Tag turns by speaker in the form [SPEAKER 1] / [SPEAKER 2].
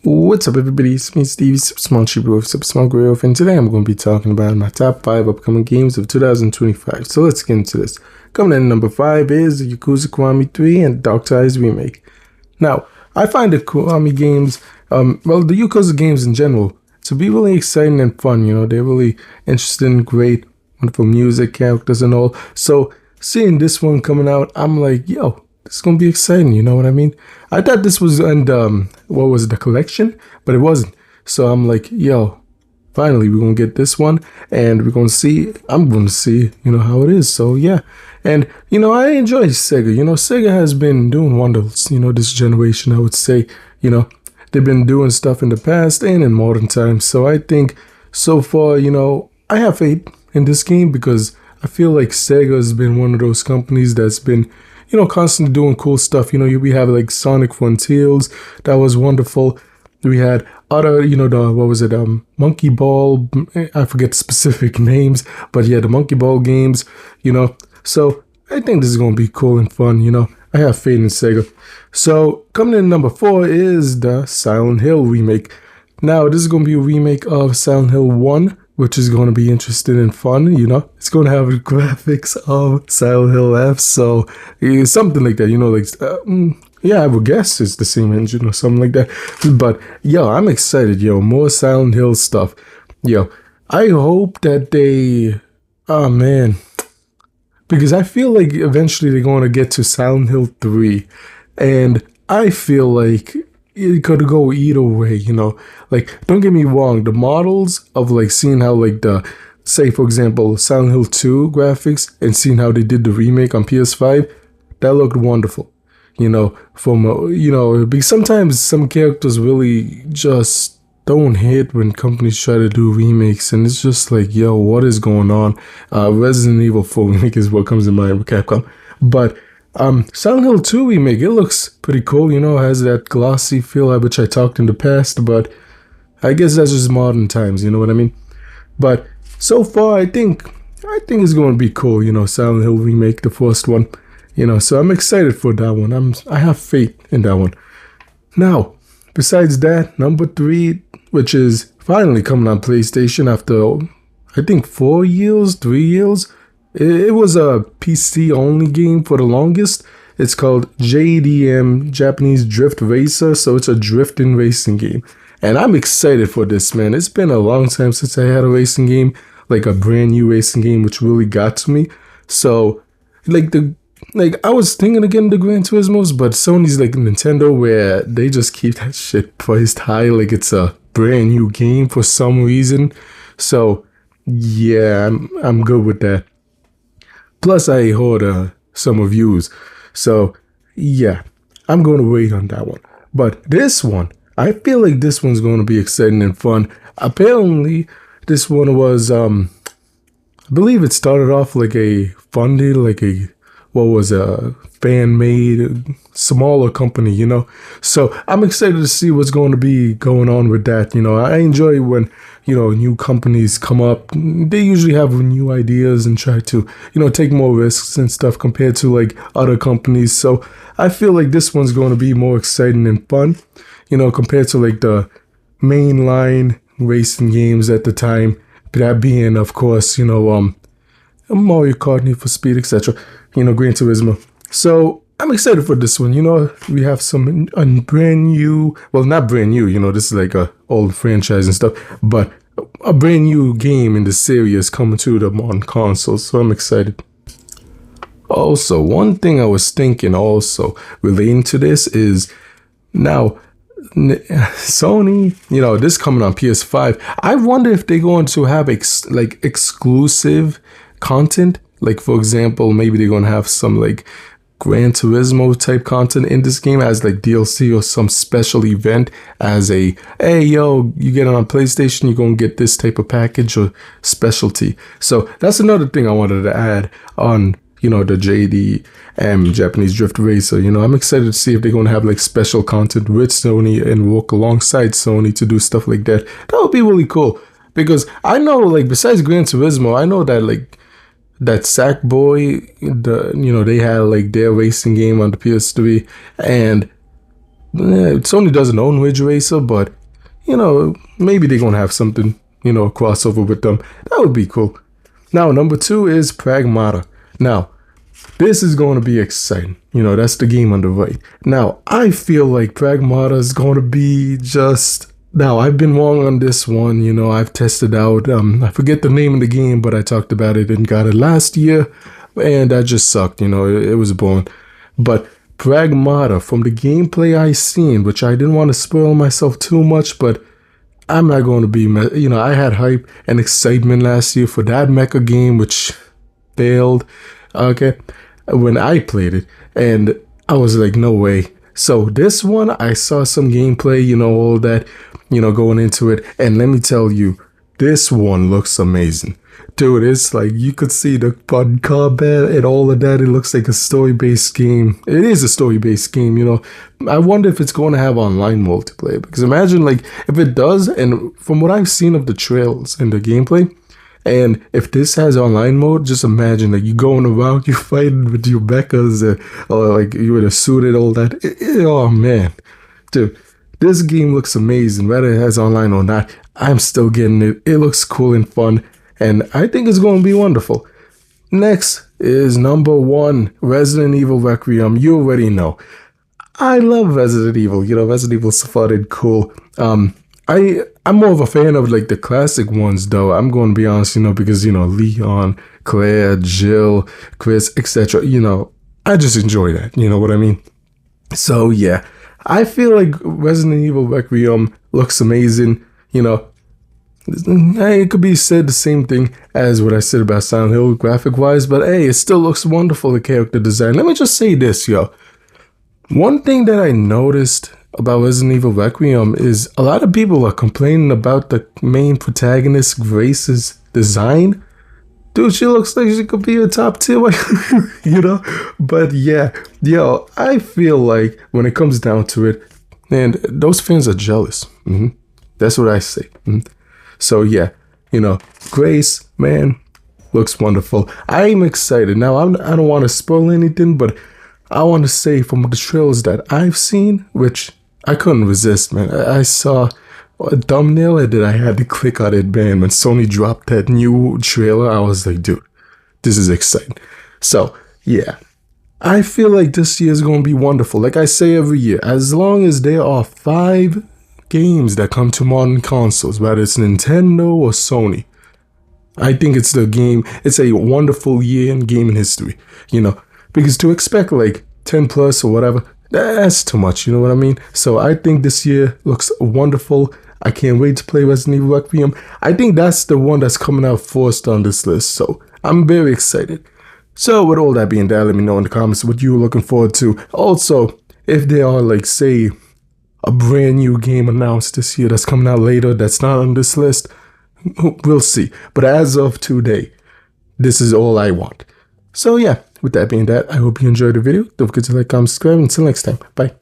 [SPEAKER 1] What's up, everybody? It's me, Stevie, Super Small Cheap Wolf, Super Small Grey Wolf, and today I'm going to be talking about my top 5 upcoming games of 2025. So let's get into this. Coming in at number 5 is Yakuza Kiwami 3 and Dark Ties Remake. Now, I find the Kiwami games, the Yakuza games in general, to be really exciting and fun. They're really interesting, great, wonderful music, characters, and all. So seeing this one coming out, I'm like, yo, it's going to be exciting, you know what I mean? I thought this was in the collection, but it wasn't. So I'm like, yo, finally, we're going to get this one, and I'm going to see, how it is. So, yeah. And, I enjoy Sega. Sega has been doing wonders, this generation, I would say. They've been doing stuff in the past and in modern times. So I think so far, I have faith in this game because I feel like Sega has been one of those companies that's been constantly doing cool stuff. We have like Sonic Frontiers, that was wonderful. We had other, Monkey Ball, I forget the specific names, but yeah, the Monkey Ball games, So I think this is going to be cool and fun, I have faith in Sega. So coming in number 4 is the Silent Hill remake. Now, this is going to be a remake of Silent Hill 1, which is going to be interesting and fun, It's going to have the graphics of Silent Hill F, so something like that, I would guess it's the same engine or something like that. But, I'm excited, more Silent Hill stuff. I hope that oh man, because I feel like eventually they're going to get to Silent Hill 3, and I feel like it could go either way, Like, don't get me wrong, the models of, seeing how, say, for example, Silent Hill 2 graphics and seeing how they did the remake on PS5, that looked wonderful, because sometimes some characters really just don't hit when companies try to do remakes, and it's just like, yo, what is going on? Resident Evil 4 remake is what comes in mind with Capcom, but Silent Hill 2 remake, it looks pretty cool, has that glossy feel which I talked in the past, but I guess that's just modern times, you know what I mean? But so far, I think it's going to be cool, Silent Hill remake, the first one, so I'm excited for that one. I have faith in that one. Now, besides that, number 3, which is finally coming on PlayStation after, I think 3 years, it was a PC only game for the longest. It's called JDM, Japanese Drift Racer, so it's a drifting racing game. And I'm excited for this, man. It's been a long time since I had a racing game, like a brand new racing game, which really got to me. So, I was thinking of getting the Gran Turismos, but Sony's like Nintendo, where they just keep that shit priced high, like it's a brand new game for some reason. So, yeah, I'm good with that. Plus, I heard some reviews. So, yeah, I'm going to wait on that one. But this one, I feel like this one's going to be exciting and fun. Apparently, this one was, I believe it started off like a funded, a fan-made, smaller company, So, I'm excited to see what's going to be going on with that, I enjoy when new companies come up. They usually have new ideas and try to, take more risks and stuff compared to other companies. So I feel like this one's going to be more exciting and fun, compared to the mainline racing games at the time. That being, of course, Mario Kart, Need for Speed, etc. Gran Turismo. So I'm excited for this one. We have some brand new, well, not brand new, this is like a old franchise and stuff, but a brand new game in the series coming to the modern consoles. So I'm excited. Also, one thing I was thinking also relating to this is now Sony, this coming on PS5. I wonder if they're going to have exclusive content. Like, for example, maybe they're going to have some Gran Turismo type content in this game as DLC or some special event as hey, yo, you get it on PlayStation, you're going to get this type of package or specialty. So that's another thing I wanted to add on, the JDM, Japanese Drift Racer. I'm excited to see if they're going to have special content with Sony and work alongside Sony to do stuff like that. That would be really cool because I know besides Gran Turismo, I know that that Sackboy, they had their racing game on the PS3, and Sony doesn't own Ridge Racer, but you know, maybe they're gonna have something, you know, a crossover with them. That would be cool. Now, number 2 is Pragmata. Now, this is going to be exciting. You know, that's the game on the right. Now, I feel like Pragmata is going to be just... Now, I've been wrong on this one. You know, I've tested out... I forget the name of the game, but I talked about it and got it last year. And that just sucked. You know, it was boring. But Pragmata, from the gameplay I seen, which I didn't want to spoil myself too much, but I'm not going to be... You know, I had hype and excitement last year for that mecha game, which failed. Okay, when I played it, and I was like, no way. So this one, I saw some gameplay, you know, all that, you know, going into it, and let me tell you, this one looks amazing. Dude, it's like, you could see the fun combat and all of that. It looks like a story-based game. It is a story-based game, you know. I wonder if it's going to have online multiplayer, because imagine, like, if it does, and from what I've seen of the trails and the gameplay, and if this has online mode, just imagine like you going around, you fighting with your mechas, or like you in a suit and all that. Oh man, dude, this game looks amazing. Whether it has online or not, I'm still getting it. It looks cool and fun, and I think it's going to be wonderful. Next is number 1, Resident Evil Requiem. You already know. I love Resident Evil. You know, Resident Evil's fun and cool. I'm more of a fan of like the classic ones though. I'm going to be honest, you know, because you know, Leon, Claire, Jill, Chris, etc. You know, I just enjoy that. You know what I mean? So yeah, I feel like Resident Evil Requiem looks amazing. You know, it could be said the same thing as what I said about Silent Hill graphic wise, but hey, it still looks wonderful, the character design. Let me just say this, yo. One thing that I noticed about Resident Evil Requiem is a lot of people are complaining about the main protagonist, Grace's design. Dude, she looks like she could be a top tier, you know? But yeah, yo, I feel like when it comes down to it, and those fans are jealous. That's what I say. So yeah, you know, Grace, man, looks wonderful. I'm excited. Now, I don't want to spoil anything, but I want to say from the trailers that I've seen, which I couldn't resist, man. I saw a thumbnail and then I had to click on it, man. When Sony dropped that new trailer, I was like, dude, this is exciting. So, yeah. I feel like this year is going to be wonderful. Like I say every year, as long as there are 5 games that come to modern consoles, whether it's Nintendo or Sony, I think it's a wonderful year in gaming history, you know. Because to expect like 10 plus or whatever, that's too much, you know what I mean? So I think this year looks wonderful. I can't wait to play Resident Evil Requiem. I think that's the one that's coming out first on this list, so I'm very excited. So with all that being said, let me know in the comments what you're looking forward to. Also, if there are like, say, a brand new game announced this year that's coming out later that's not on this list, we'll see. But as of today, this is all I want. So yeah, with that being said, I hope you enjoyed the video. Don't forget to like, comment, subscribe. Until next time, bye.